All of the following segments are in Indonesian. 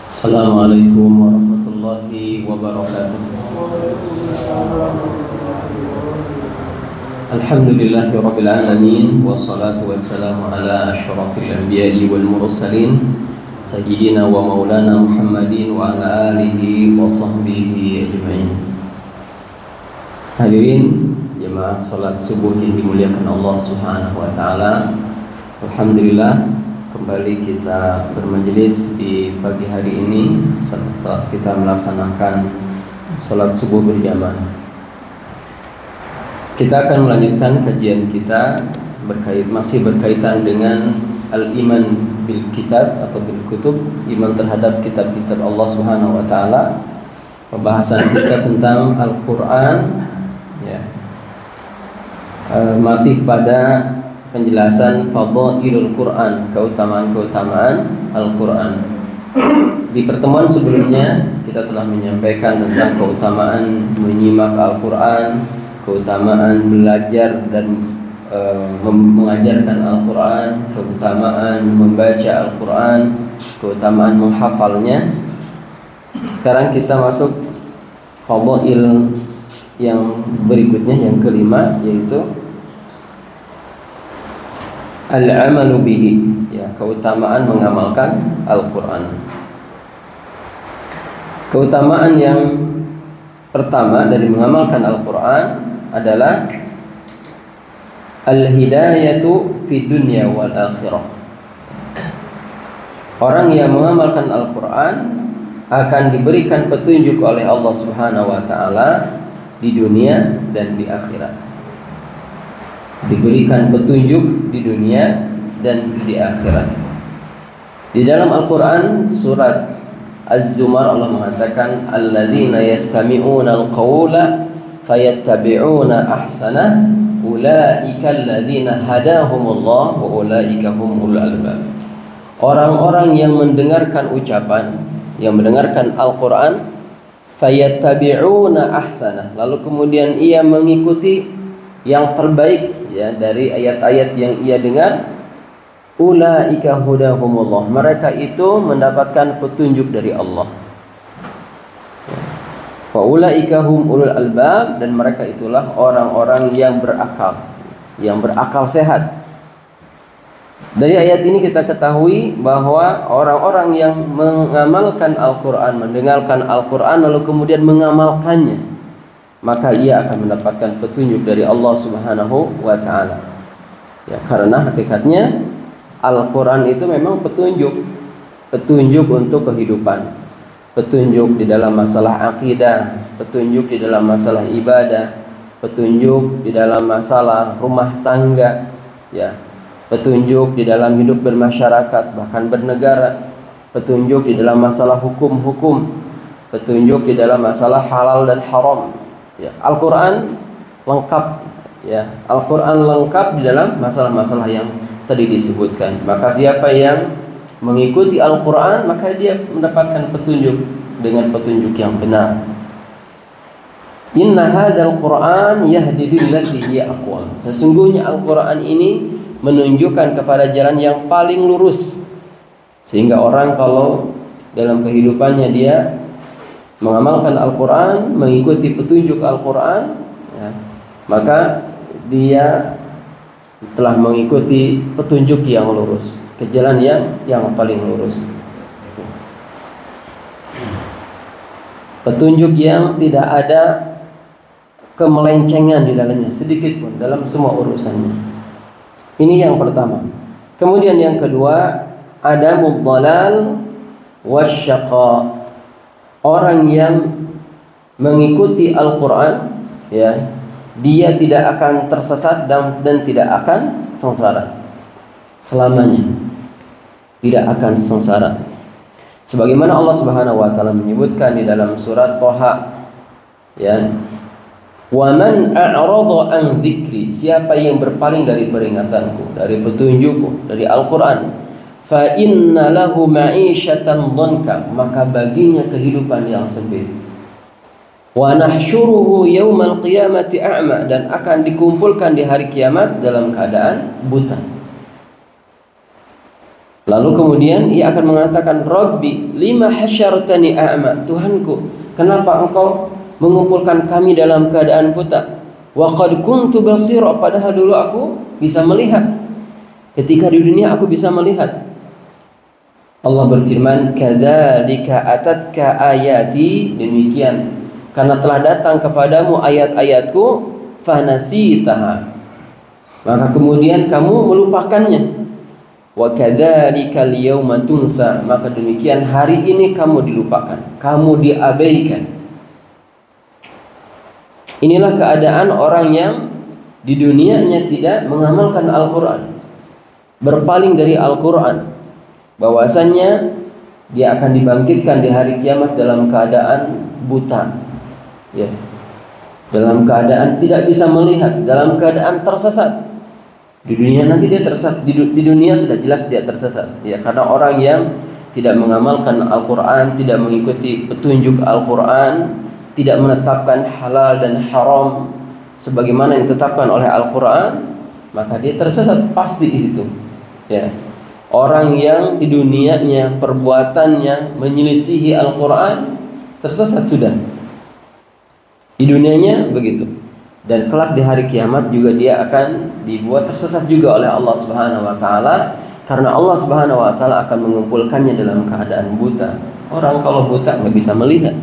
Assalamualaikum warahmatullahi wabarakatuh. Alhamdulillahirabbil alamin wassalatu wassalamu ala asyrafil anbiya'i wal mursalin sayyidina wa maulana Muhammadin wa ala alihi wa sahbihi ajma'in. Hadirin jemaah salat subuh yang dimuliakan Allah Subhanahu wa taala. Alhamdulillah kembali kita bermajelis di pagi hari ini serta kita melaksanakan salat subuh berjamaah. Kita akan melanjutkan kajian kita masih berkaitan dengan al-iman bil kitab atau bil kutub, iman terhadap kitab-kitab Allah Subhanahu wa taala. Pembahasan kita tentang Al-Qur'an ya. Masih pada penjelasan fadhailul Quran, keutamaan-keutamaan Al-Quran. Di pertemuan sebelumnya kita telah menyampaikan tentang keutamaan menyimak Al-Quran, keutamaan belajar dan mengajarkan Al-Quran, keutamaan membaca Al-Quran, keutamaan menghafalnya. Sekarang kita masuk fadhail yang berikutnya, yang kelima, yaitu al-amalu bihi, ya, keutamaan mengamalkan Al-Quran. Keutamaan yang pertama dari mengamalkan Al-Quran adalah al-hidayatu fi dunya wal akhirah. Orang yang mengamalkan Al-Quran akan diberikan petunjuk oleh Allah Subhanahu wa taala di dunia dan di akhirat. Diberikan petunjuk di dunia dan di akhirat. Di dalam Al-Quran surat Az-Zumar Allah mengatakan alladzina yastami'una al-qawla fayattabi'una ahsana ulaika alladzina hadahumullah wa ulaika humul albab. Orang-orang yang mendengarkan ucapan, yang mendengarkan Al-Quran, fayattabi'una ahsana, lalu kemudian ia mengikuti yang terbaik, ya, dari ayat-ayat yang ia dengar, ulaika hudahumullah, mereka itu mendapatkan petunjuk dari Allah. Wa ulaika hum ulul albab, dan mereka itulah orang-orang yang berakal sehat. Dari ayat ini kita ketahui bahwa orang-orang yang mengamalkan Al-Quran, mendengarkan Al-Quran lalu kemudian mengamalkannya, maka ia akan mendapatkan petunjuk dari Allah Subhanahu wa taala. Ya, karena hakikatnya Al-Qur'an itu memang petunjuk untuk kehidupan. Petunjuk di dalam masalah akidah, petunjuk di dalam masalah ibadah, petunjuk di dalam masalah rumah tangga, ya. Petunjuk di dalam hidup bermasyarakat, bahkan bernegara. Petunjuk di dalam masalah hukum-hukum, petunjuk di dalam masalah halal dan haram. Ya, Al-Quran lengkap, ya, Al-Quran lengkap di dalam masalah-masalah yang tadi disebutkan. Maka siapa yang mengikuti Al-Quran, maka dia mendapatkan petunjuk dengan petunjuk yang benar. Inna hadzal Qur'an yahdi lillati hiya aqwam. Sesungguhnya Al-Quran ini menunjukkan kepada jalan yang paling lurus, sehingga orang kalau dalam kehidupannya dia mengamalkan Al-Quran, mengikuti petunjuk Al-Quran, ya, maka dia telah mengikuti petunjuk yang lurus, ke jalan yang paling lurus. Petunjuk yang tidak ada kemelencengan di dalamnya sedikit pun dalam semua urusannya. Ini yang pertama. Kemudian yang kedua, adamud dhalal wasyaqa. Orang yang mengikuti Al-Quran, ya, dia tidak akan tersesat dan tidak akan sengsara selamanya, tidak akan sengsara. Sebagaimana Allah Subhanahu wa taala menyebutkan di dalam surat Thaha, ya, wa man a'rada an dzikri, siapa yang berpaling dari peringatanku, dari petunjukku, dari Al-Quran, fa inna lahu ma'isyatan dhanka, maka baginya kehidupan yang sempit. Wa nahsyuruhu yaumal qiyamati a'ma, dan akan dikumpulkan di hari kiamat dalam keadaan buta. Lalu kemudian ia akan mengatakan, Rabbi lima hasyartani a'ma, Tuhanku, kenapa engkau mengumpulkan kami dalam keadaan buta? Wa qad kuntu basira, padahal dulu aku bisa melihat. Ketika di dunia aku bisa melihat. Allah berfirman, kadzalika atatka ayati, demikian karena telah datang kepadamu ayat-ayatku, fanasitaha, maka kemudian kamu melupakannya. Wa kadzalika al-yauma tunsa, maka demikian hari ini kamu dilupakan, kamu diabaikan. Inilah keadaan orang yang di dunianya tidak mengamalkan Al-Quran, berpaling dari Al-Quran, bahwasannya dia akan dibangkitkan di hari kiamat dalam keadaan buta, ya, dalam keadaan tidak bisa melihat, dalam keadaan tersesat. Di dunia nanti dia tersesat, di dunia sudah jelas dia tersesat, ya, karena orang yang tidak mengamalkan Al-Quran, tidak mengikuti petunjuk Al-Quran, tidak menetapkan halal dan haram sebagaimana yang ditetapkan oleh Al-Quran, maka dia tersesat pasti di situ, ya. Orang yang di dunianya perbuatannya menyelisihi Al-Quran, tersesat sudah. Di dunianya begitu. Dan kelak di hari kiamat juga dia akan dibuat tersesat juga oleh Allah Subhanahu wa taala, karena Allah Subhanahu wa taala akan mengumpulkannya dalam keadaan buta. Orang kalau buta nggak bisa melihat.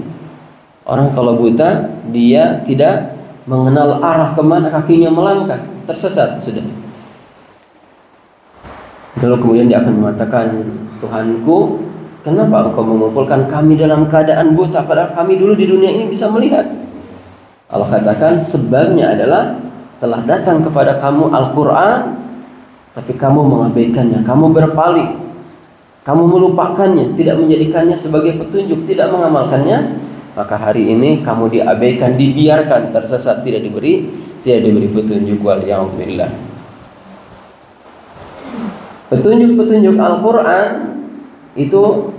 Orang kalau buta dia tidak mengenal arah kemana kakinya melangkah, tersesat sudah. Lalu kemudian dia akan mengatakan, Tuhanku, kenapa engkau mengumpulkan kami dalam keadaan buta, padahal kami dulu di dunia ini bisa melihat? Allah katakan, sebabnya adalah telah datang kepada kamu Al-Quran, tapi kamu mengabaikannya, kamu berpaling, kamu melupakannya, tidak menjadikannya sebagai petunjuk, tidak mengamalkannya, maka hari ini kamu diabaikan, dibiarkan tersesat, tidak diberi petunjuk. Waliyahumillah. Petunjuk-petunjuk Al-Quran itu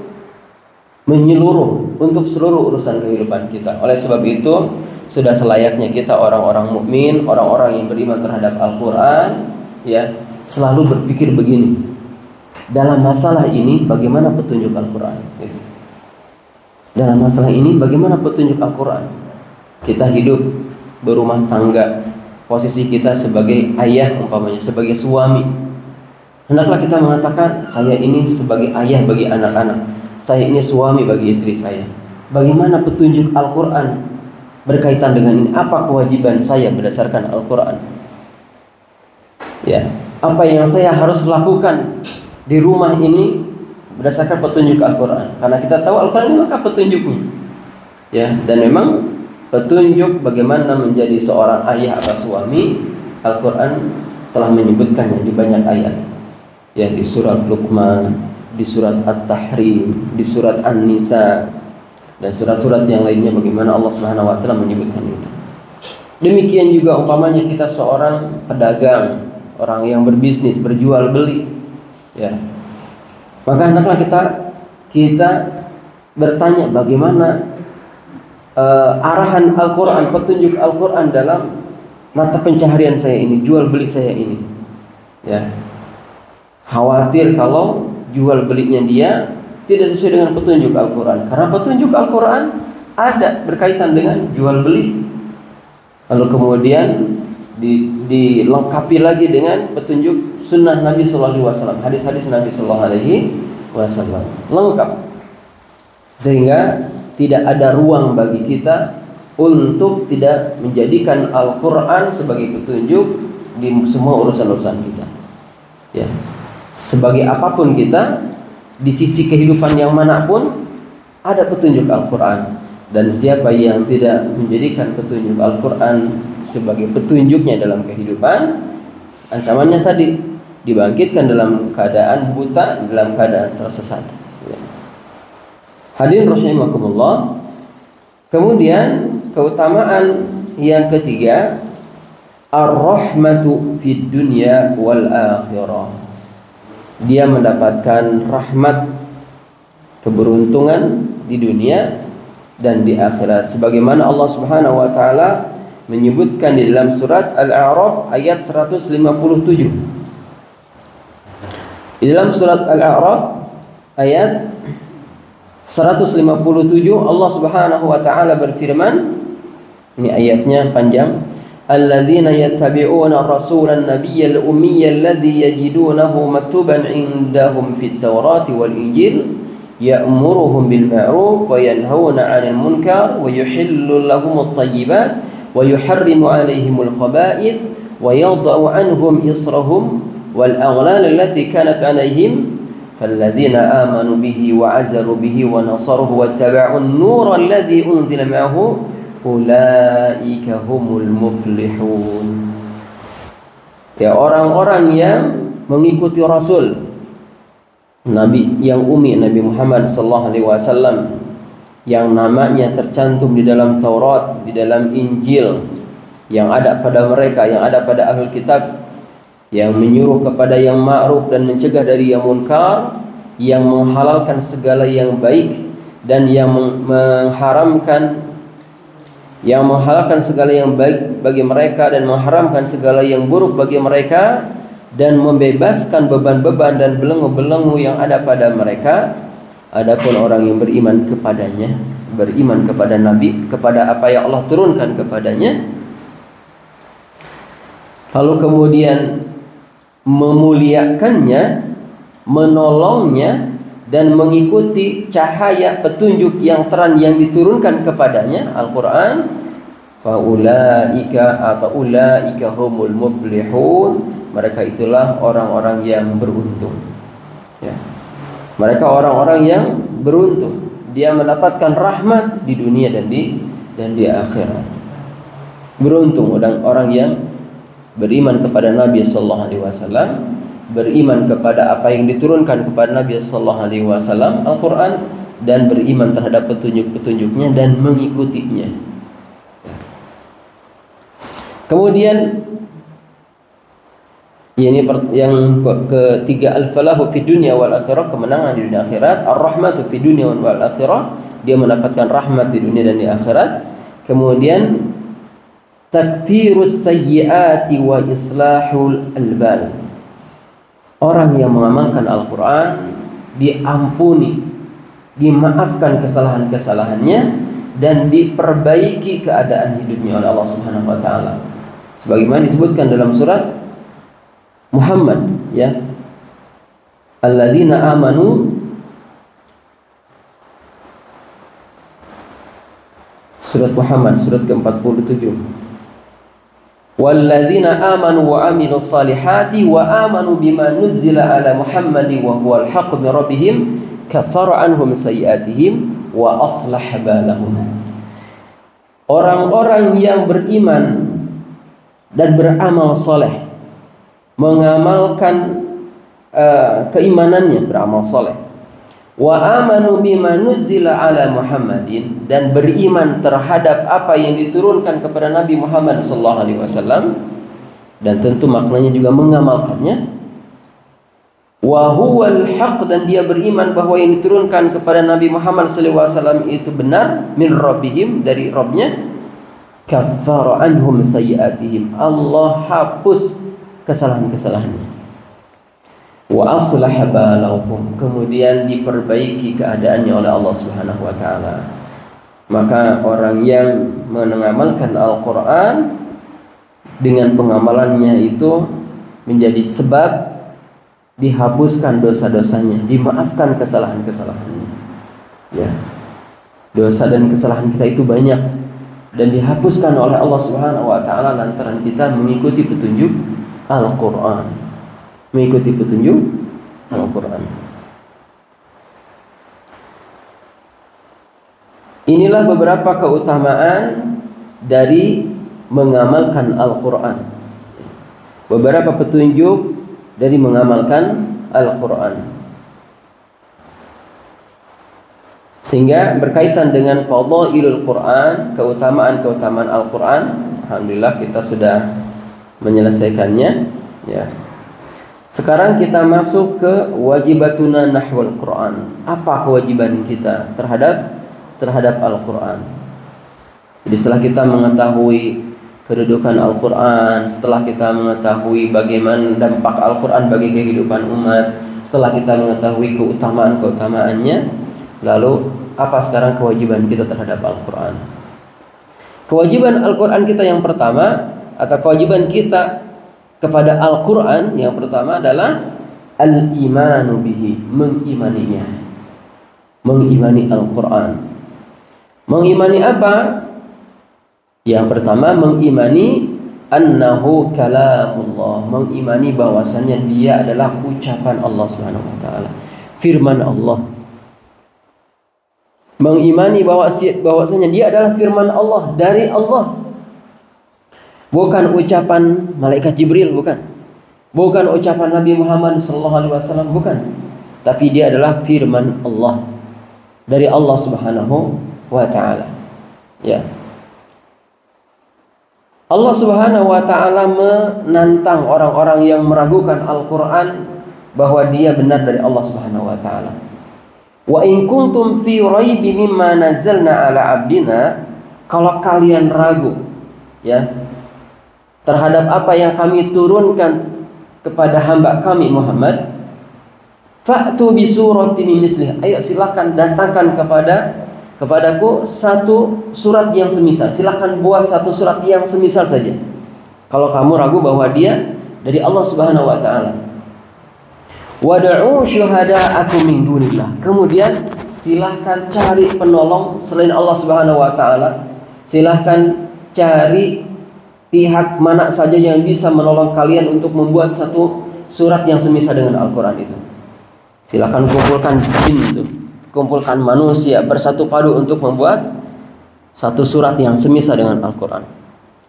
menyeluruh untuk seluruh urusan kehidupan kita. Oleh sebab itu, sudah selayaknya kita orang-orang mukmin, orang-orang yang beriman terhadap Al-Quran, ya, selalu berpikir begini, dalam masalah ini bagaimana petunjuk Al-Quran, gitu. Dalam masalah ini bagaimana petunjuk Al-Quran? Kita hidup berumah tangga, posisi kita sebagai ayah umpamanya, sebagai suami, hendaklah kita mengatakan, saya ini sebagai ayah bagi anak-anak, saya ini suami bagi istri saya. Bagaimana petunjuk Al-Quran berkaitan dengan ini? Apa kewajiban saya berdasarkan Al-Quran? Ya, apa yang saya harus lakukan di rumah ini berdasarkan petunjuk Al-Quran? Karena kita tahu Al-Quran ini maka petunjuknya, ya. Dan memang petunjuk bagaimana menjadi seorang ayah atau suami, Al-Quran telah menyebutkannya di banyak ayat. Ya, di surat Luqman, di surat At-Tahrim, di surat An-Nisa, dan surat-surat yang lainnya bagaimana Allah Subhanahu wa taala menyebutkan itu. Demikian juga umpamanya kita seorang pedagang, orang yang berbisnis, berjual beli, ya. Maka hendaklah kita bertanya bagaimana arahan Al-Quran, petunjuk Al-Quran dalam mata pencaharian saya ini, jual beli saya ini, ya. Khawatir kalau jual belinya dia tidak sesuai dengan petunjuk Al-Quran, karena petunjuk Al-Quran ada berkaitan dengan jual beli. Lalu kemudian dilengkapi lagi dengan petunjuk sunnah Nabi Sallallahu Alaihi Wasallam, hadis-hadis Nabi Sallallahu Alaihi Wasallam, lengkap, sehingga tidak ada ruang bagi kita untuk tidak menjadikan Al-Quran sebagai petunjuk di semua urusan-urusan kita, ya. Sebagai apapun kita, di sisi kehidupan yang manapun ada petunjuk Al-Quran. Dan siapa yang tidak menjadikan petunjuk Al-Quran sebagai petunjuknya dalam kehidupan, ancamannya tadi, dibangkitkan dalam keadaan buta, dalam keadaan tersesat. Hadirin rahimakumullah. Kemudian keutamaan yang ketiga, ar-rahmatu fid dunya wal akhirah. Dia mendapatkan rahmat, keberuntungan di dunia dan di akhirat, sebagaimana Allah Subhanahu wa taala menyebutkan di dalam surat Al-A'raf ayat 157. Di dalam surat Al-A'raf ayat 157 Allah Subhanahu wa taala berfirman, ini ayatnya panjang, alladzina yattabi'una ar-rasulan nabiyyal ummiyal ladzi yajidunahu maktuban 'indahum fit tawrati wal injil ya'muruhum bil ma'ruf wa yanhauna 'anil munkar wa yuhillu lahumut thayyibat wa yuharrimu 'alaihimul khaba'ith wa yadh'u 'anhum israhum wal aghlal allati kanat 'alaihim falladzina amanu bihi wa 'azzaru bihi wa nasaruhu wattaba'un nura alladzi unzila ma'ahu ulaika humul muflihun. Ya, orang-orang yang mengikuti Rasul Nabi yang ummi, Nabi Muhammad sallallahu alaihi wasallam, yang namanya tercantum di dalam Taurat, di dalam Injil, yang ada pada mereka, yang ada pada ahlul kitab, yang menyuruh kepada yang ma'ruf dan mencegah dari yang munkar, yang menghalalkan segala yang baik dan yang menghalalkan segala yang baik bagi mereka dan mengharamkan segala yang buruk bagi mereka, dan membebaskan beban-beban dan belenggu-belenggu yang ada pada mereka. Adapun orang yang beriman kepadanya, beriman kepada Nabi, kepada apa yang Allah turunkan kepadanya, lalu kemudian memuliakannya, menolongnya, dan mengikuti cahaya petunjuk yang terang yang diturunkan kepadanya, Al-Quran, faulaika atau ulaika humul muflihun, mereka itulah orang-orang yang beruntung. Ya. Mereka orang-orang yang beruntung, dia mendapatkan rahmat di dunia dan di akhirat. Beruntung orang yang beriman kepada Nabi sallallahu alaihi wasallam, beriman kepada apa yang diturunkan kepada Nabi sallallahu alaihi wasallam, Al-Qur'an, dan beriman terhadap petunjuk-petunjuknya dan mengikutinya. Kemudian ini yang ketiga, al-falahu fid dunya wal akhirah, kemenangan di dunia akhirat. Ar-rahmatu fid dunya wal akhirah, dia mendapatkan rahmat di dunia dan di akhirat. Kemudian takfirus sayyiati wa islahul albal, orang yang mengamalkan Al-Quran diampuni, dimaafkan kesalahan-kesalahannya, dan diperbaiki keadaan hidupnya oleh Allah Subhanahu wa taala. Sebagaimana disebutkan dalam surat Muhammad, ya. Alladzina amanu, surat Muhammad surat ke-47. Walladzina amanu wa amilus salihati wa amanu bima nuzzila ala Muhammadin wa huwal haqqu min rabbihim kaffara anhum sayyi'atihim wa aslah balahum. Orang-orang yang beriman dan beramal soleh, mengamalkan keimanannya, beramal soleh, wa amanu bima nuzzila ala Muhammadin, dan beriman terhadap apa yang diturunkan kepada Nabi Muhammad sallallahu alaihi wasallam, dan tentu maknanya juga mengamalkannya. Wa huwal haq, dan dia beriman bahwa yang diturunkan kepada Nabi Muhammad sallallahu alaihi wasallam itu benar, min rabbihim, dari Rabbnya. Kaffara anhum sayyi'atihim, Allah hapus kesalahan-kesalahannya. Wa aslah balahum, kemudian diperbaiki keadaannya oleh Allah Subhanahu wa taala. Maka orang yang mengamalkan Al-Qur'an dengan pengamalannya itu menjadi sebab dihapuskan dosa-dosanya, dimaafkan kesalahan-kesalahannya. Ya. Dosa dan kesalahan kita itu banyak dan dihapuskan oleh Allah Subhanahu wa taala lantaran kita mengikuti petunjuk Al-Qur'an. Mengikuti petunjuk Al-Quran. Inilah beberapa keutamaan dari mengamalkan Al-Quran. Beberapa petunjuk dari mengamalkan Al-Quran. Sehingga berkaitan dengan fadhailul Quran, keutamaan-keutamaan Al-Quran. Alhamdulillah kita sudah menyelesaikannya, ya. Sekarang kita masuk ke wajibatuna nahwal Quran. Apa kewajiban kita terhadap Al-Quran? Jadi setelah kita mengetahui kedudukan Al-Quran, setelah kita mengetahui bagaimana dampak Al-Quran bagi kehidupan umat, Setelah kita mengetahui keutamaannya, lalu apa sekarang kewajiban kita terhadap Al-Quran? Kewajiban Al-Quran kita yang pertama, atau kewajiban kita kepada Al-Quran yang pertama adalah al-imanu bihi, mengimaninya, mengimani Al-Quran. Mengimani apa? Yang pertama, mengimani annahu kalamullah, mengimani bahwasannya dia adalah ucapan Allah Subhanahu wa taala, firman Allah. Mengimani bahwasanya dia adalah firman Allah, dari Allah. Bukan ucapan malaikat Jibril, bukan. Bukan ucapan Nabi Muhammad SAW, bukan. Tapi dia adalah firman Allah, dari Allah Subhanahu wa taala. Ya. Allah Subhanahu wa taala menantang orang-orang yang meragukan Al-Qur'an bahwa dia benar dari Allah Subhanahu wa taala. Wa in kuntum fi raibi mimma nazzalna ala abdina, kalau kalian ragu ya terhadap apa yang kami turunkan kepada hamba kami Muhammad, fa'tu bi suratin mislih, ayo silakan datangkan kepadaku satu surat yang semisal. Silakan buat satu surat yang semisal saja. Kalau kamu ragu bahwa dia dari Allah Subhanahu wa taala. Wad'u syuhada'akum min dunillah. Kemudian silahkan cari penolong selain Allah Subhanahu wa taala. Silahkan cari pihak mana saja yang bisa menolong kalian untuk membuat satu surat yang semisal dengan Al-Qur'an itu. Silahkan kumpulkan jin itu, kumpulkan manusia bersatu padu untuk membuat satu surat yang semisal dengan Al-Qur'an.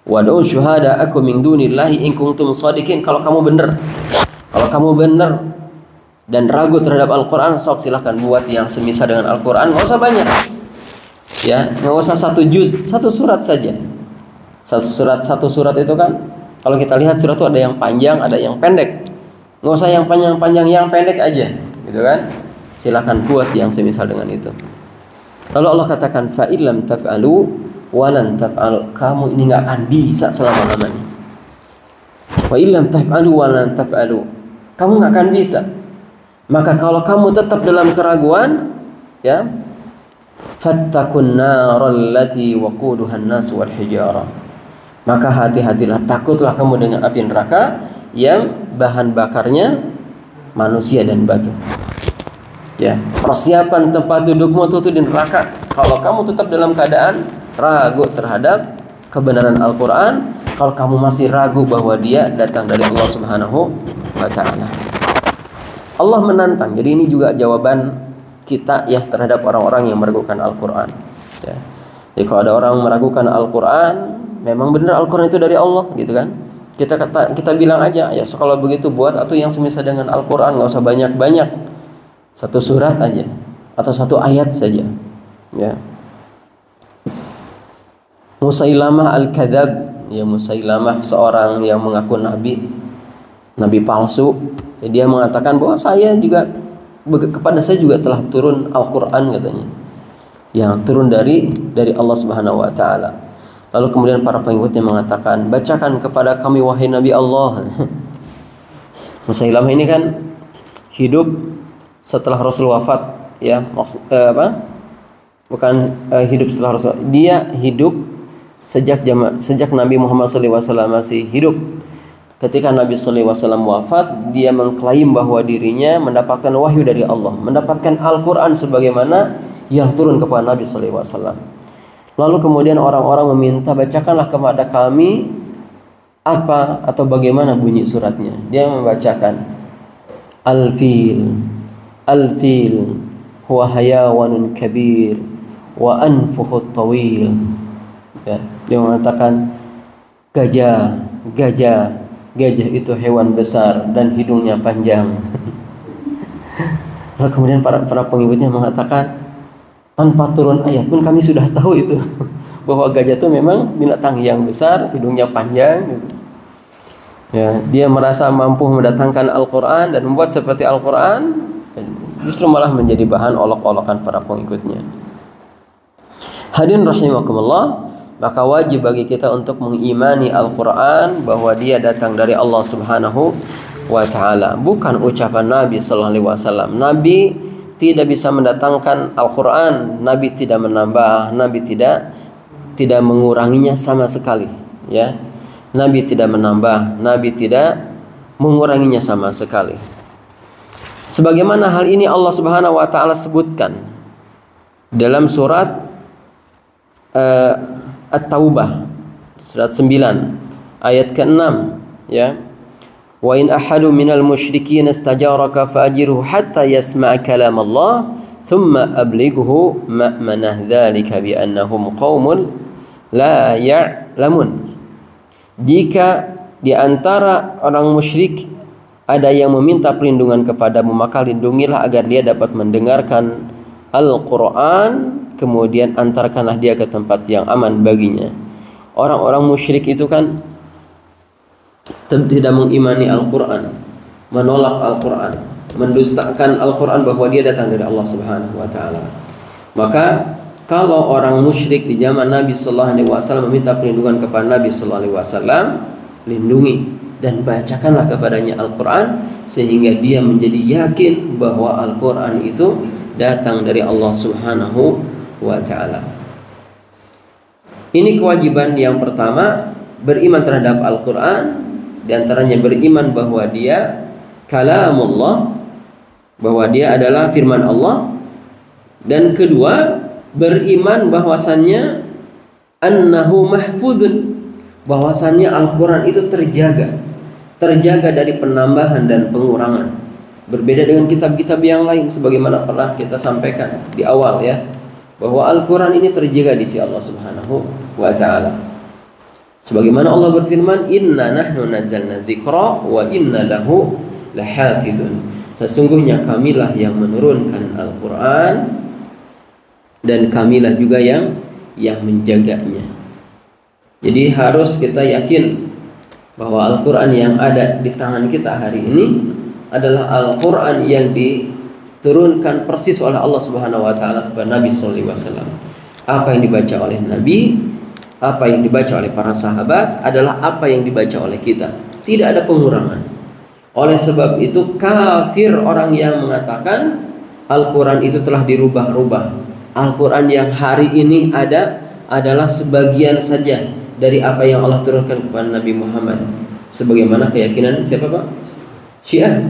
Wad'u syuhada'akum min dunillahi in kuntum shadiqin. Kalau kamu benar dan ragu terhadap Al-Quran, sok silahkan buat yang semisal dengan Al-Quran. Nggak usah banyak, ya, nggak usah satu juz, satu surat saja. Satu surat itu kan, kalau kita lihat surat itu ada yang panjang, ada yang pendek. Nggak usah yang panjang-panjang, yang pendek aja, gitu kan? Silahkan buat yang semisal dengan itu. Lalu Allah katakan, fa illam taf'alu walan taf'al, kamu ini nggak akan bisa selama-lamanya. Fa illam taf'alu walan taf'alu, kamu nggak akan bisa. Maka kalau kamu tetap dalam keraguan, ya, fattakun naral lati waquduhan nas wal hijarah. Maka hati-hatilah, takutlah kamu dengan api neraka yang bahan bakarnya manusia dan batu. Ya, persiapan tempat dudukmu itu di neraka. Kalau kamu tetap dalam keadaan ragu terhadap kebenaran Al-Qur'an, kalau kamu masih ragu bahwa dia datang dari Allah Subhanahu wa taala. Allah menantang. Jadi ini juga jawaban kita ya terhadap orang-orang yang meragukan Al-Quran. Ya. Jadi kalau ada orang meragukan Al-Quran, memang benar Al-Quran itu dari Allah, gitu kan? Kita bilang aja, ya kalau begitu buat atau yang semisal dengan Al-Quran, nggak usah banyak-banyak, satu surat aja atau satu ayat saja. Ya. Musailamah al-Kadzab, ya, Musailamah seorang yang mengaku nabi palsu. Dia mengatakan bahwa kepada saya juga telah turun Al-Quran, katanya, yang turun dari Allah Subhanahu wa taala. Lalu kemudian para pengikutnya mengatakan, bacakan kepada kami wahai Nabi Allah. Musailamah ini kan hidup setelah Rasul wafat, ya, hidup setelah Rasul. Dia hidup sejak Nabi Muhammad SAW masih hidup. Ketika Nabi SAW wafat, dia mengklaim bahwa dirinya mendapatkan wahyu dari Allah, mendapatkan Al-Quran sebagaimana yang turun kepada Nabi SAW. Lalu kemudian orang-orang meminta, bacakanlah kepada kami apa atau bagaimana bunyi suratnya. Dia membacakan, Al-Fil huwa hayawanun kabir wa anfuhut tawil. Ya, dia mengatakan gajah itu hewan besar dan hidungnya panjang. Lalu kemudian para pengikutnya mengatakan, tanpa turun ayat pun kami sudah tahu itu, bahwa gajah itu memang binatang yang besar, hidungnya panjang, gitu. Ya, dia merasa mampu mendatangkan Al-Quran dan membuat seperti Al-Quran, justru malah menjadi bahan olok-olokan para pengikutnya. Hadirin rahimakumullah, maka wajib bagi kita untuk mengimani Al-Quran bahwa dia datang dari Allah Subhanahu wa taala, bukan ucapan Nabi sallallahu alaihi wasallam. Nabi tidak bisa mendatangkan Al-Qur'an, Nabi tidak menambah, Nabi tidak menguranginya sama sekali, ya. Nabi tidak menambah, Nabi tidak menguranginya sama sekali. Sebagaimana hal ini Allah Subhanahu wa taala sebutkan dalam surat At-Taubah surat 9 ayat ke-6, ya. Wa in ahadu minal musyrikin istajaraka fa'ajirhu hatta yasma'a kalam Allah thumma ablighu ma'manah dzalika bi annahum qaumun la ya'lamun. Jika di antara orang musyrik ada yang meminta perlindungan kepadamu, maka lindungilah agar dia dapat mendengarkan Al-Quran, kemudian antarkanlah dia ke tempat yang aman baginya. Orang-orang musyrik itu kan tidak mengimani Al-Quran, menolak Al-Quran, mendustakan Al-Quran bahwa dia datang dari Allah Subhanahu wa taala. Maka kalau orang musyrik di zaman Nabi sallallahu alaihi wasallam meminta perlindungan kepada Nabi sallallahu alaihi wasallam, lindungi dan bacakanlah kepadanya Al-Quran sehingga dia menjadi yakin bahwa Al-Quran itu datang dari Allah Subhanahu wa taala. Ini kewajiban yang pertama, beriman terhadap Al-Quran. Di antaranya beriman bahwa dia kalamullah, bahwa dia adalah firman Allah. Dan kedua, beriman bahwasannya annahu mahfudun, bahwasannya Al-Quran itu terjaga dari penambahan dan pengurangan. Berbeda dengan kitab-kitab yang lain, sebagaimana pernah kita sampaikan di awal, ya, bahwa Al-Quran ini terjaga di sisi Allah Subhanahu wa ta'ala. Sebagaimana Allah berfirman, inna nahnu nazzalna dzikra wa inna lahu lahafidun. Sesungguhnya kamilah yang menurunkan Al-Quran dan kamilah juga yang menjaganya. Jadi harus kita yakin bahwa Al-Quran yang ada di tangan kita hari ini adalah Al-Quran yang diturunkan persis oleh Allah Subhanahu wa taala kepada Nabi sallallahu alaihi wasallam. Apa yang dibaca oleh Nabi, apa yang dibaca oleh para sahabat adalah apa yang dibaca oleh kita. Tidak ada pengurangan. Oleh sebab itu kafir orang yang mengatakan Al-Quran itu telah dirubah-rubah. Al-Quran yang hari ini ada adalah sebagian saja dari apa yang Allah turunkan kepada Nabi Muhammad. Sebagaimana keyakinan siapa, Pak? Syiah.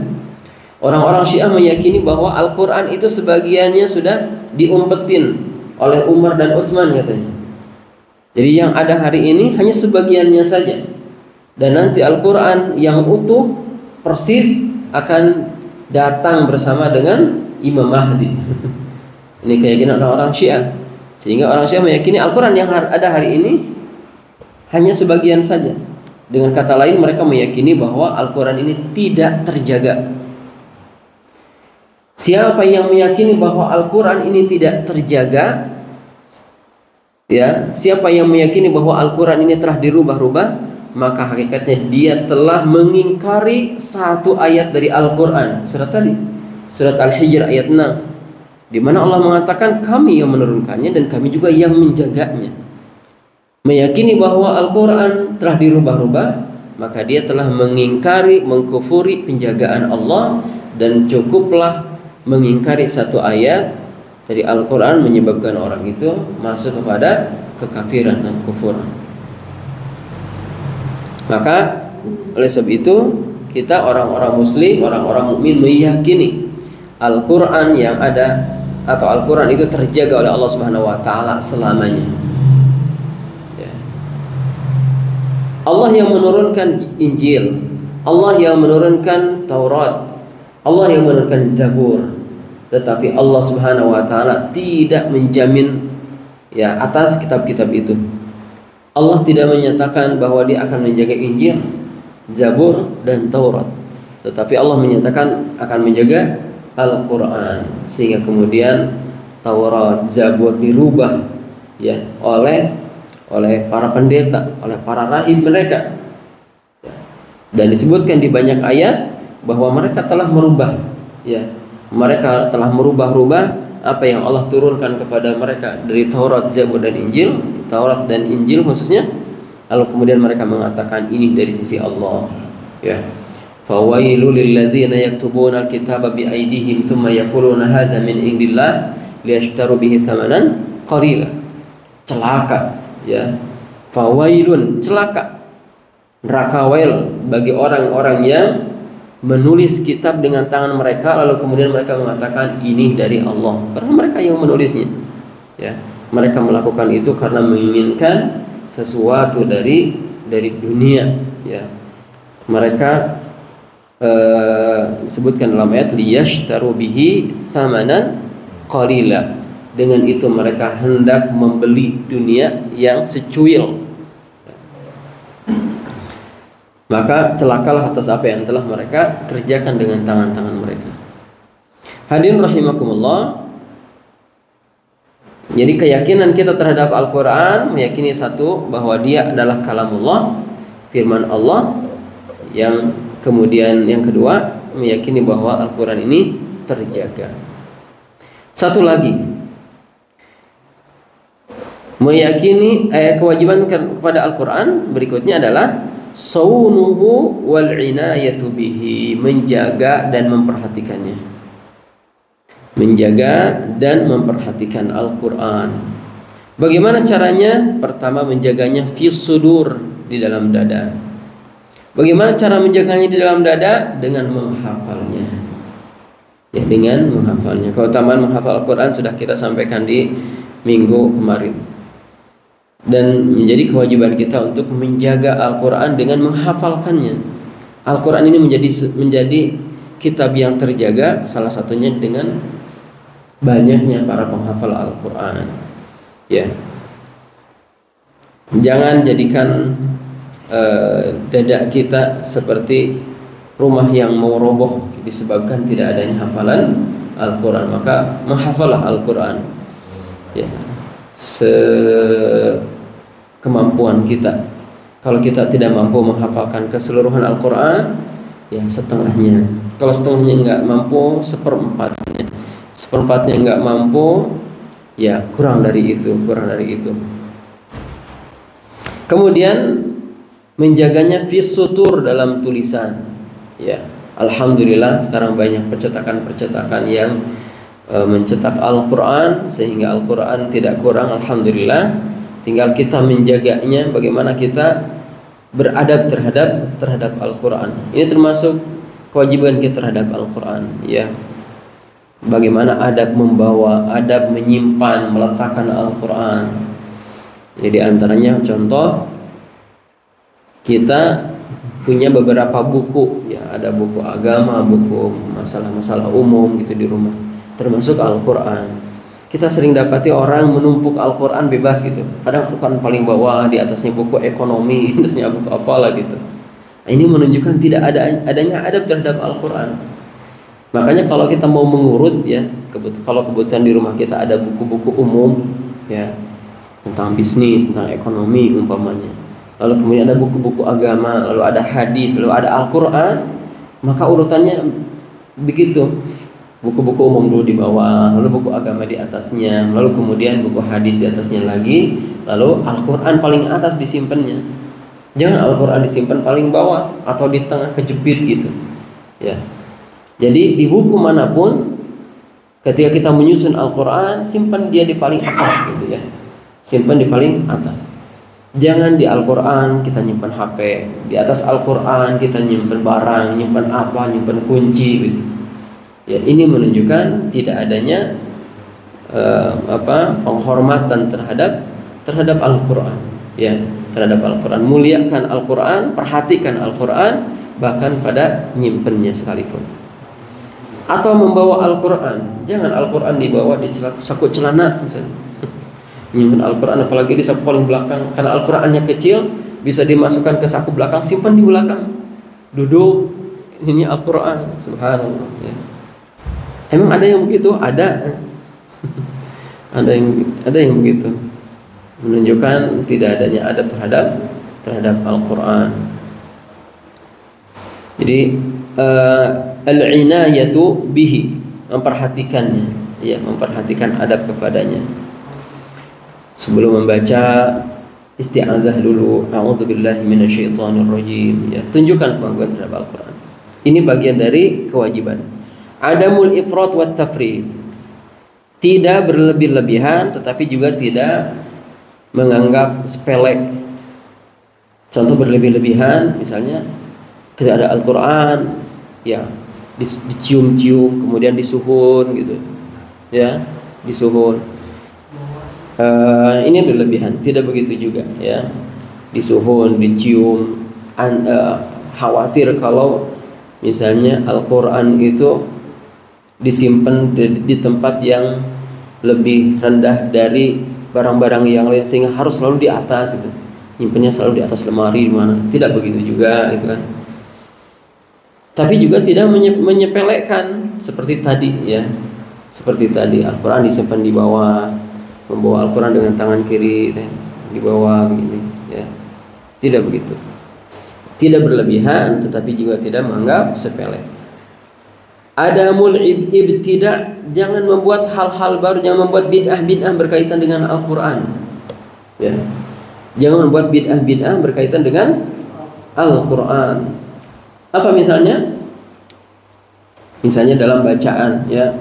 Orang-orang Syiah meyakini bahwa Al-Quran itu sebagiannya sudah diumpetin oleh Umar dan Utsman katanya. Jadi yang ada hari ini hanya sebagiannya saja. Dan nanti Al-Quran yang utuh persis akan datang bersama dengan Imam Mahdi. Ini keyakinan orang-orang Syiah. Sehingga orang Syiah meyakini Al-Quran yang ada hari ini hanya sebagian saja. Dengan kata lain, mereka meyakini bahwa Al-Quran ini tidak terjaga. Siapa yang meyakini bahwa Al-Quran ini tidak terjaga, ya, siapa yang meyakini bahwa Al-Quran ini telah dirubah-rubah, maka hakikatnya dia telah mengingkari satu ayat dari Al-Quran. Surat tadi, surat Al-Hijr ayat 6, di mana Allah mengatakan kami yang menurunkannya dan kami juga yang menjaganya. Meyakini bahwa Al-Quran telah dirubah-rubah, maka dia telah mengingkari, mengkufuri penjagaan Allah, dan cukuplah mengingkari satu ayat dari Al-Quran menyebabkan orang itu masuk kepada kekafiran dan kufuran. Maka oleh sebab itu kita orang-orang muslim, orang-orang mukmin meyakini Al-Quran yang ada atau Al-Quran itu terjaga oleh Allah Subhanahu wa taala selamanya. Ya. Allah yang menurunkan Injil, Allah yang menurunkan Taurat, Allah yang menurunkan Zabur, tetapi Allah Subhanahu wa taala tidak menjamin, ya, atas kitab-kitab itu. Allah tidak menyatakan bahwa dia akan menjaga Injil, Zabur dan Taurat, tetapi Allah menyatakan akan menjaga Al-Quran, sehingga kemudian Taurat, Zabur dirubah, ya, oleh para pendeta, oleh para rahib mereka. Dan disebutkan di banyak ayat bahwa mereka telah merubah, ya, mereka telah merubah-rubah apa yang Allah turunkan kepada mereka dari Taurat, Zabur dan Injil. Taurat dan Injil khususnya, lalu kemudian mereka mengatakan ini dari sisi Allah, ya. Fawailul lil ladzina yaktubuna al-kitaba bi aydihim thumma yaquluna hadza min indillah liyashtaru bihi thamanan qalila. Celaka, ya. Fawailun, celaka. Neraka wail bagi orang-orang yang menulis kitab dengan tangan mereka lalu kemudian mereka mengatakan ini dari Allah. Karena mereka yang menulisnya. Ya. Mereka melakukan itu karena menginginkan sesuatu dari dunia, ya. Mereka disebutkan dalam ayat liyashtaru bihi thamanan qalila. Dengan itu mereka hendak membeli dunia yang secuil. Maka celakalah atas apa yang telah mereka kerjakan dengan tangan-tangan mereka. Hadirin rahimakumullah. Jadi keyakinan kita terhadap Al-Quran meyakini satu, bahwa dia adalah kalamullah, firman Allah. Yang kemudian yang kedua, meyakini bahwa Al-Quran ini terjaga. Satu lagi, meyakini kewajiban kepada Al-Quran berikutnya adalah saunuhu wal inayatu bihi, menjaga dan memperhatikannya. Menjaga dan memperhatikan Al-Quran. Bagaimana caranya? Pertama, menjaganya fi sudur, di dalam dada. Bagaimana cara menjaganya di dalam dada? Dengan menghafalnya. Ya, dengan menghafalnya. Keutamaan menghafal Al-Quran sudah kita sampaikan di minggu kemarin. Dan menjadi kewajiban kita untuk menjaga Al-Quran dengan menghafalkannya. Al-Quran ini menjadi kitab yang terjaga, salah satunya dengan banyaknya para penghafal Al-Quran. Ya, jangan jadikan dada kita seperti rumah yang mau roboh disebabkan tidak adanya hafalan Al-Quran. Maka menghafallah Al-Quran, ya, sekemampuan kita. Kalau kita tidak mampu menghafalkan keseluruhan Al-Quran, ya setengahnya. Kalau setengahnya nggak mampu, seperempatnya. Seperempatnya nggak mampu, ya kurang dari itu. Kemudian menjaganya fi sutur, dalam tulisan. Ya, alhamdulillah sekarang banyak percetakan yang mencetak Al-Quran sehingga Al-Quran tidak kurang. Alhamdulillah. Tinggal kita menjaganya, bagaimana kita beradab terhadap Al-Quran. Ini termasuk kewajiban kita terhadap Al-Quran, ya. Bagaimana adab membawa, adab menyimpan, meletakkan Al-Quran. Jadi antaranya contoh, kita punya beberapa buku, ya, ada buku agama, buku masalah-masalah umum gitu di rumah, termasuk Al-Quran. Kita sering dapati orang menumpuk Al-Quran bebas gitu. Kadang Al-Quran paling bawah, di atasnya buku ekonomi, di atasnya buku apalah gitu. Nah, ini menunjukkan tidak adanya adab terhadap Al-Quran. Makanya kalau kita mau mengurut, ya, kalau kebutuhan di rumah kita ada buku-buku umum, ya, tentang bisnis, tentang ekonomi umpamanya. Lalu kemudian ada buku-buku agama, lalu ada hadis, lalu ada Al-Quran, maka urutannya begitu. Buku-buku umum dulu di bawah, lalu buku agama di atasnya, lalu kemudian buku hadis di atasnya lagi, lalu Al-Quran paling atas disimpannya. Jangan Al-Quran disimpan paling bawah atau di tengah kejepit gitu, ya. Jadi di buku manapun, ketika kita menyusun Al-Quran, simpan dia di paling atas gitu, ya. Simpan di paling atas. Jangan di Al-Quran kita nyimpan HP, di atas Al-Quran kita nyimpan barang, nyimpan apa, nyimpan kunci gitu. Ya, ini menunjukkan tidak adanya penghormatan terhadap Al-Quran, ya, terhadap Al-Quran. Muliakan Al-Quran, perhatikan Al-Quran, bahkan pada nyimpennya sekalipun. Atau membawa Al-Quran, jangan Al-Quran dibawa di saku celana misalnya. Nyimpan Al-Quran apalagi di saku paling belakang, karena Al-Qurannya kecil, bisa dimasukkan ke saku belakang, simpan di belakang. Duduk, ini Al-Quran, subhanallah, ya. Emang ada yang begitu? Ada. ada yang begitu. Menunjukkan tidak adanya adab terhadap Al-Quran. Jadi al-inayatu bihi, memperhatikannya, ya, memperhatikan adab kepadanya. Sebelum membaca, isti'adzah dulu, a'udzubillahi minasyaitonirrajim, ya, tunjukkan kemampuan terhadap Al-Quran. Ini bagian dari kewajiban. Adamul ifrat wat tafrid. Tidak berlebih-lebihan tetapi juga tidak menganggap sepele. Contoh berlebih-lebihan misalnya tidak ada Al-Qur'an ya dicium-cium kemudian disuhun gitu. Ya, disuhun. Ini berlebihan, tidak begitu juga ya. Disuhun, dicium, khawatir kalau misalnya Al-Quran itu disimpan di tempat yang lebih rendah dari barang-barang yang lain sehingga harus selalu di atas itu, nyimpennya selalu di atas lemari di mana. Tidak begitu juga gitu kan. Tapi juga tidak menyepelekan seperti tadi ya. Seperti tadi Al-Quran disimpan di bawah, membawa Al-Quran dengan tangan kiri di bawah begini ya. Tidak begitu. Tidak berlebihan tetapi juga tidak menganggap sepele. Adamul ibtida', jangan membuat hal-hal baru, jangan membuat bid'ah berkaitan dengan Al-Qur'an. Ya. Jangan membuat bid'ah berkaitan dengan Al-Qur'an. Apa misalnya? Misalnya dalam bacaan ya.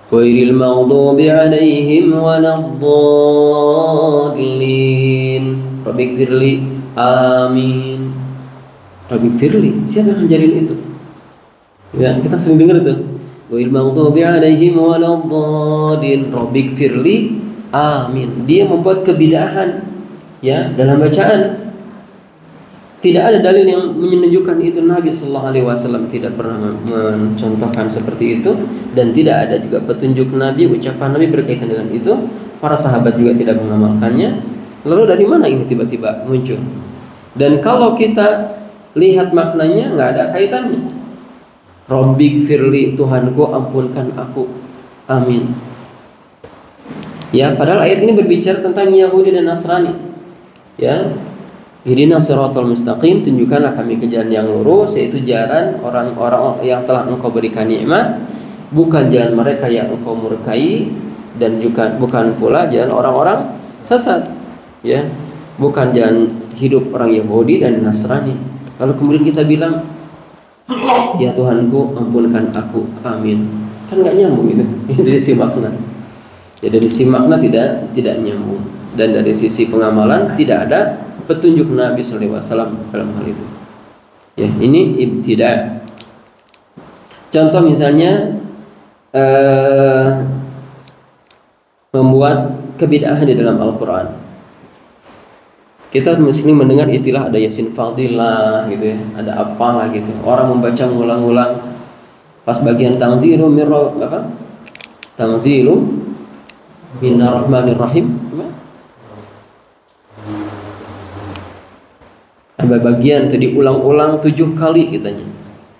Ghairil maghdubi 'alaihim waladdallin. Rabbighfirli. Amin. Rabbighfirli. Siapa yang ngajarin itu? Ya, kita sering dengar itu. Ghairil maghdubi 'alaihim waladdallin. Rabbighfirli. Amin. Dia membuat kebidahan ya dalam bacaan. Tidak ada dalil yang menunjukkan itu. Nabi sallallahu alaihi wasallam tidak pernah mencontohkan seperti itu dan tidak ada juga petunjuk Nabi, ucapan Nabi berkaitan dengan itu. Para sahabat juga tidak mengamalkannya. Lalu dari mana ini tiba-tiba muncul? Dan kalau kita lihat maknanya nggak ada kaitannya. Rabbighfirli, Tuhanku ampunkan aku. Amin. Ya, padahal ayat ini berbicara tentang Yahudi dan Nasrani. Ya. Ihdinas siratal mustaqim, tunjukkanlah kami ke jalan yang lurus, yaitu jalan orang-orang yang telah Engkau berikan nikmat, bukan jalan mereka yang Engkau murkai, dan juga bukan pula jalan orang-orang sesat. Ya. Bukan jalan hidup orang Yahudi dan Nasrani. Lalu kemudian kita bilang, ya Tuhanku ampunkan aku, amin. Kan nggak nyambung itu. Dari sisi makna. Ya, dari sisi makna tidak nyambung. Dan dari sisi pengamalan tidak ada petunjuk Nabi sallallahu alaihi wasallam dalam hal itu. Ya, ini ibtida'. Contoh misalnya membuat kebid'ahan di dalam Al-Qur'an. Kita mesti mendengar istilah ada Yasin Fadilah gitu ya, ada apalah gitu. Orang membaca ngulang-ulang pas bagian Tanzilu Minarrahmanirrahim. Ada bagian itu diulang-ulang 7 kali katanya.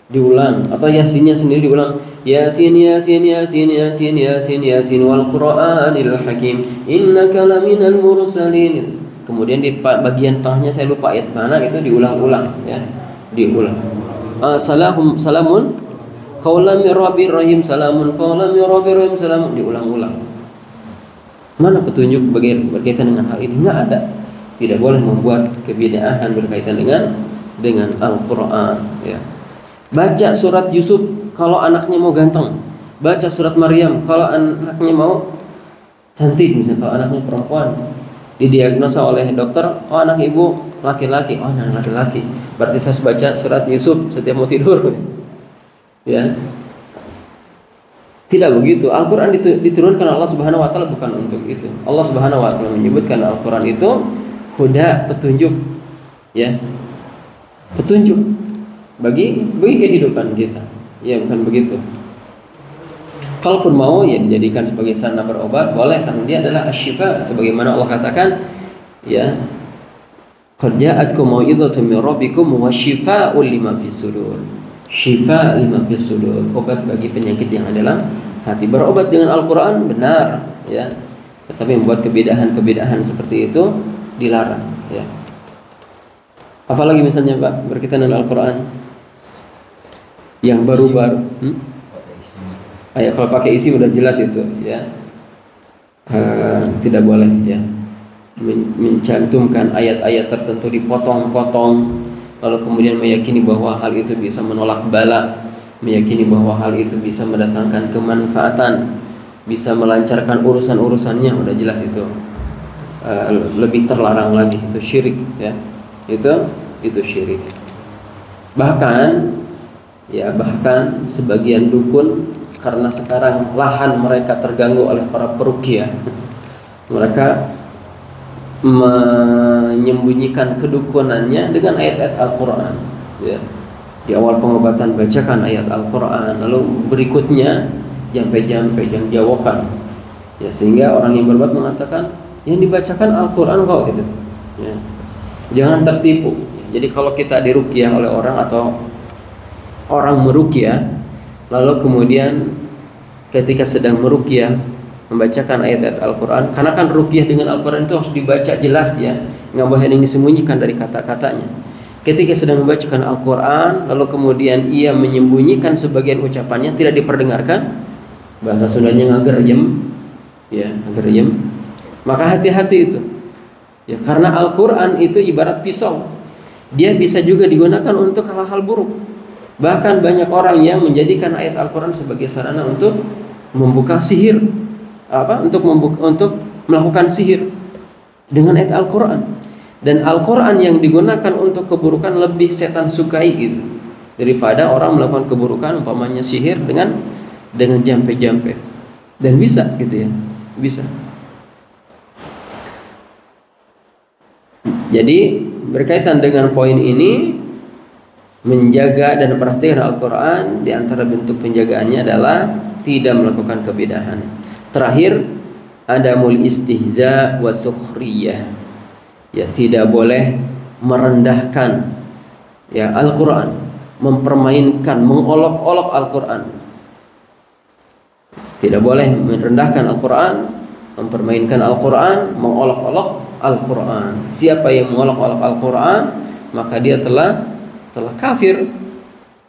Diulang atau Yasinnya sendiri diulang. Yasin Yasin Yasin Yasin Yasin Yasin wal Qur'anil Hakim innaka laminal mursalin. Kemudian di bagian tengahnya saya lupa ayat mana itu diulang-ulang ya. Diulang. Salamun qaulan mir rabbir rahim, salamun qaulan mir rabbir rahim, salamun, diulang-ulang. Mana petunjuk berkaitan dengan hal ini? Enggak ada. Tidak boleh membuat kebid'ahan berkaitan dengan Al-Qur'an ya. Baca surat Yusuf kalau anaknya mau ganteng. Baca surat Maryam kalau anaknya mau cantik, misalnya kalau anaknya perempuan. Didiagnosa oleh dokter, oh anak ibu laki-laki, oh anak laki-laki. Berarti saya harus baca surat Yusuf setiap mau tidur. Ya. Tidak begitu. Al-Qur'an diturunkan Allah Subhanahu wa taala bukan untuk itu. Allah Subhanahu wa taala menyebutkan Al-Qur'an itu huda, petunjuk ya, petunjuk bagi kehidupan kita ya, bukan begitu. Kalaupun mau ya dijadikan sebagai sarana berobat boleh, karena dia adalah asy-syifa sebagaimana Allah katakan ya, qad ja'atkum mau'izatun min rabbikum wa syifaa'un lima fis sudur. Syifa' lima fis sudur, obat bagi penyakit yang ada dalam hati. Berobat dengan Al-Qur'an benar ya, tetapi membuat kebidahan seperti itu dilarang ya. Apalagi misalnya Pak berkaitan dengan Al-Qur'an yang baru-baru ayat kalau pakai isi udah jelas itu ya. Tidak boleh ya mencantumkan ayat-ayat tertentu dipotong-potong lalu kemudian meyakini bahwa hal itu bisa menolak bala, meyakini bahwa hal itu bisa mendatangkan kemanfaatan, bisa melancarkan urusan-urusannya, udah jelas itu lebih terlarang lagi, itu syirik ya. Itu syirik. Bahkan sebagian dukun, karena sekarang lahan mereka terganggu oleh para peruqyah, mereka menyembunyikan kedukunannya dengan ayat-ayat Al-Quran ya. Di awal pengobatan bacakan ayat Al-Quran, lalu berikutnya jampe-jampe yang jawakan ya, sehingga orang yang berbuat mengatakan yang dibacakan Al-Quran kok gitu ya. Jangan tertipu. Jadi kalau kita diruqyah oleh orang atau orang meruqyah, lalu kemudian ketika sedang meruqyah membacakan ayat-ayat Al-Quran, karena kan ruqyah dengan Al-Quran itu harus dibaca jelas ya, nggak boleh yang disembunyikan dari kata-katanya. Ketika sedang membacakan Al-Quran, lalu kemudian ia menyembunyikan sebagian ucapannya, tidak diperdengarkan, bahasa Sundanya ngagerjem ya, ngagerjem, maka hati-hati itu ya, karena Al-Quran itu ibarat pisau, dia bisa juga digunakan untuk hal-hal buruk. Bahkan banyak orang yang menjadikan ayat Al-Quran sebagai sarana untuk membuka sihir, untuk melakukan sihir dengan ayat Al-Quran. Dan Al-Quran yang digunakan untuk keburukan lebih setan sukai gitu, daripada orang melakukan keburukan umpamanya sihir dengan jampe-jampe. Dan bisa gitu ya, bisa. Jadi berkaitan dengan poin ini, menjaga dan perhatikan Al-Quran, di antara bentuk penjagaannya adalah tidak melakukan kebidahan. Terakhir, adamul istihza wa sukhriyah. Ya, tidak boleh merendahkan ya Al-Quran, mempermainkan, mengolok-olok Al-Quran. Tidak boleh merendahkan Al-Quran, mempermainkan Al-Quran, mengolok-olok Al-Quran. Siapa yang mengolok-olok Al-Quran, maka dia telah kafir.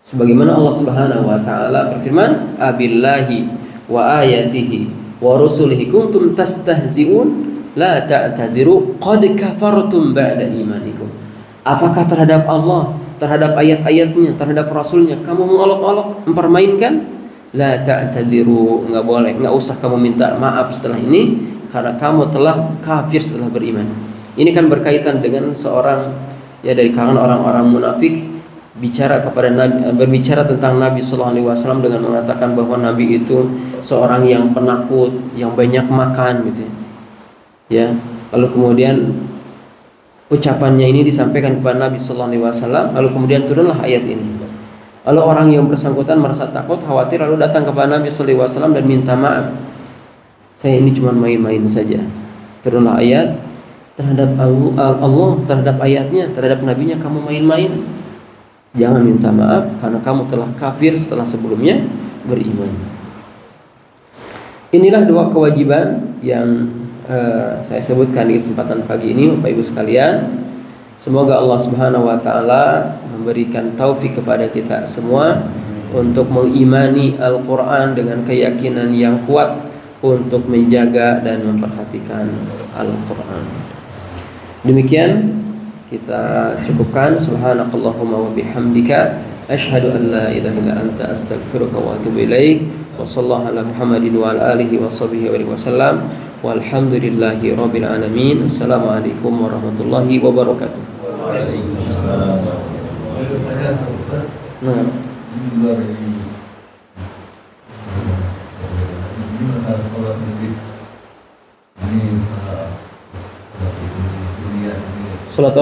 Sebagaimana Allah Subhanahu wa taala berfirman, "Abillahi wa ayatihi wa rusulihi kuntum tastahzi'un la ta'tadiru qad kafartum ba'da imanikum." Apakah terhadap Allah, terhadap ayat-ayatnya, terhadap rasulnya kamu mengolok-olok, mempermainkan? La ta'tadiru, enggak boleh, enggak usah kamu minta maaf setelah ini, karena kamu telah kafir setelah beriman. Ini kan berkaitan dengan seorang ya dari kalangan orang-orang munafik berbicara tentang Nabi Sallallahu Alaihi Wasallam dengan mengatakan bahwa Nabi itu seorang yang penakut, yang banyak makan gitu ya. Lalu kemudian ucapannya ini disampaikan kepada Nabi Sallallahu Alaihi Wasallam, lalu kemudian turunlah ayat ini. Lalu orang yang bersangkutan merasa takut, khawatir, lalu datang kepada Nabi Sallallahu Alaihi Wasallam dan minta maaf. Saya ini cuma main-main saja. Turunlah ayat, terhadap Allah, terhadap ayatnya, terhadap nabinya kamu main-main. Jangan minta maaf karena kamu telah kafir setelah sebelumnya beriman. Inilah dua kewajiban yang saya sebutkan di kesempatan pagi ini, Bapak Ibu sekalian. Semoga Allah Subhanahu wa taala memberikan taufik kepada kita semua untuk mengimani Al-Qur'an dengan keyakinan yang kuat, untuk menjaga dan memperhatikan Al-Qur'an. Demikian kita cukupkan. Subhanakallahumma wa bihamdika asyhadu an la ilaha illa anta astaghfiruka wa atubu ilaik. Wa sallallahu ala Muhammadin wa ala alihi wa sahbihi wa sallam. Walhamdulillahi rabbil alamin. Assalamualaikum warahmatullahi wabarakatuh. Waalaikumsalam. Salat